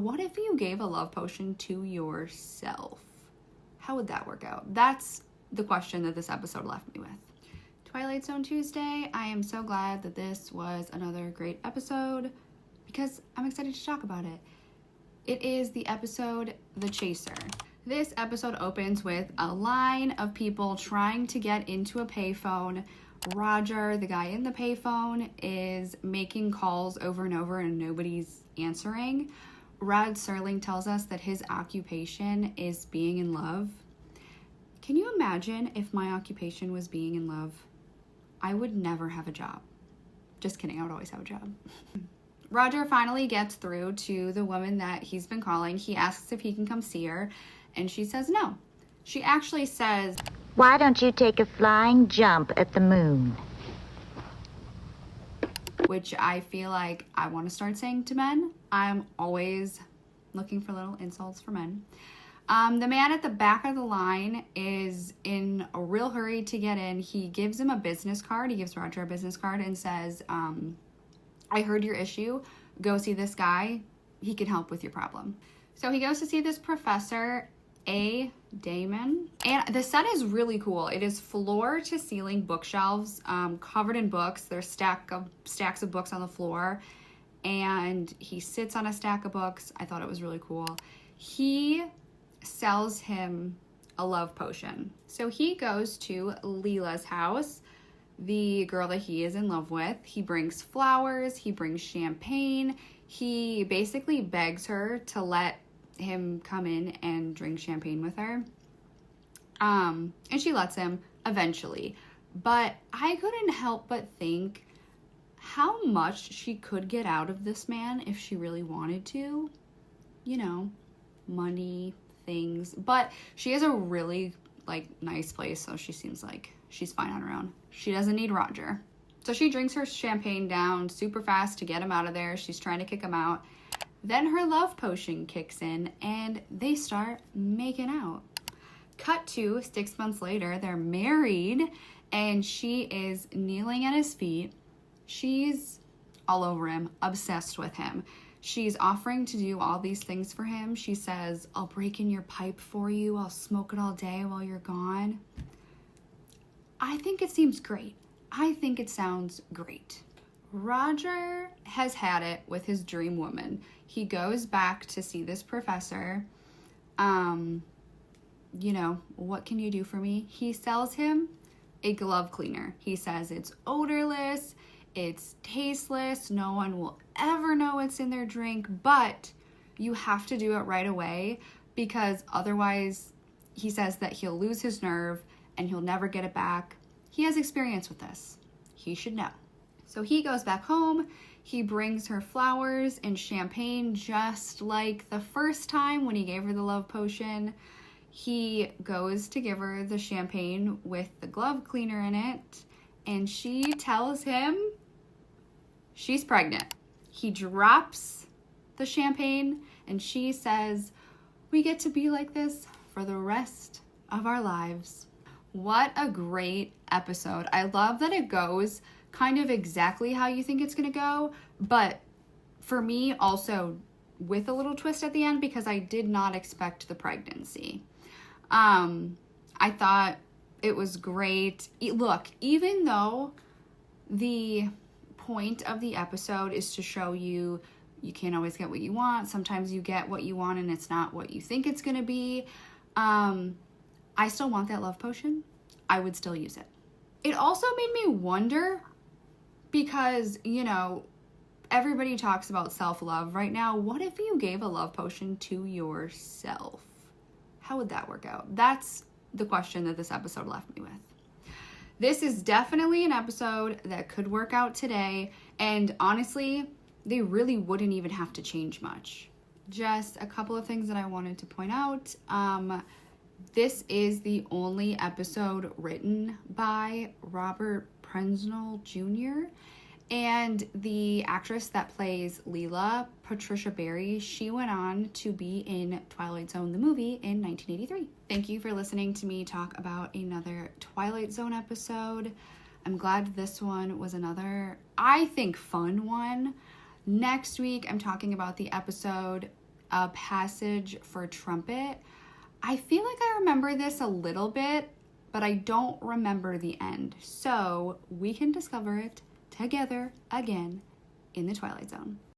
what if you gave a love potion to yourself? How would that work out? That's the question that this episode left me with. Twilight Zone Tuesday, I am so glad that this was another great episode because I'm excited to talk about it. It is the episode The Chaser. This episode opens with a line of people trying to get into a payphone. Roger, the guy in the payphone, is making calls over and over and nobody's answering. Rod Serling tells us that his occupation is being in love. Can you imagine if my occupation was being in love? I would never have a job. Just kidding, I would always have a job. Roger finally gets through to the woman that he's been calling. He asks if he can come see her, and she says no. She actually says, "Why don't you take a flying jump at the moon?" Which I feel like I want to start saying to men. I'm always looking for little insults for men. The man at the back of the line is in a real hurry to get in. He gives him a business card. He gives Roger a business card and says, I heard your issue. Go see this guy. He can help with your problem. So he goes to see this professor, A. Damon. And the set is really cool. It is floor-to-ceiling bookshelves covered in books. There's stacks of books on the floor. And he sits on a stack of books. I thought it was really cool. He sells him a love potion. So he goes to Leela's house, the girl that he is in love with. He brings flowers, he brings champagne. He basically begs her to let him come in and drink champagne with her. And she lets him eventually. But I couldn't help but think how much she could get out of this man if she really wanted to. You know, money, things, but she has a really nice place, so she seems like she's fine on her own. She doesn't need Roger. So she drinks her champagne down super fast to get him out of there. She's trying to kick him out. Then her love potion kicks in and they start making out. Cut to 6 months later, they're married and she is kneeling at his feet. She's all over him, obsessed with him. She's offering to do all these things for him. She says, I'll break in your pipe for you. I'll smoke it all day while you're gone. I think it seems great. I think it sounds great. Roger has had it with his dream woman. He goes back to see this professor. You know, what can you do for me? He sells him a glove cleaner. He says it's odorless. It's tasteless. No one will ever know what's in their drink, but you have to do it right away because otherwise he says that he'll lose his nerve and he'll never get it back. He has experience with this. He should know. So he goes back home. He brings her flowers and champagne just like the first time when he gave her the love potion. He goes to give her the champagne with the glove cleaner in it, and she tells him she's pregnant. He drops the champagne and she says, we get to be like this for the rest of our lives. What a great episode. I love that it goes kind of exactly how you think it's going to go, but for me also with a little twist at the end because I did not expect the pregnancy. I thought it was great. Look, even though the point of the episode is to show you can't always get what you want. Sometimes you get what you want and it's not what you think it's going to be. I still want that love potion. I would still use it. It also made me wonder because, you know, everybody talks about self-love right now. What if you gave a love potion to yourself? How would that work out? That's the question that this episode left me with. This is definitely an episode that could work out today, and honestly, they really wouldn't even have to change much. Just a couple of things that I wanted to point out. This is the only episode written by Robert Presnell Jr., and the actress that plays Leela, Patricia Barry, she went on to be in Twilight Zone, the movie, in 1983. Thank you for listening to me talk about another Twilight Zone episode. I'm glad this one was another, I think, fun one. Next week, I'm talking about the episode a passage for trumpet. I feel like I remember this a little bit, but I don't remember the end. So we can discover it together again in the Twilight Zone.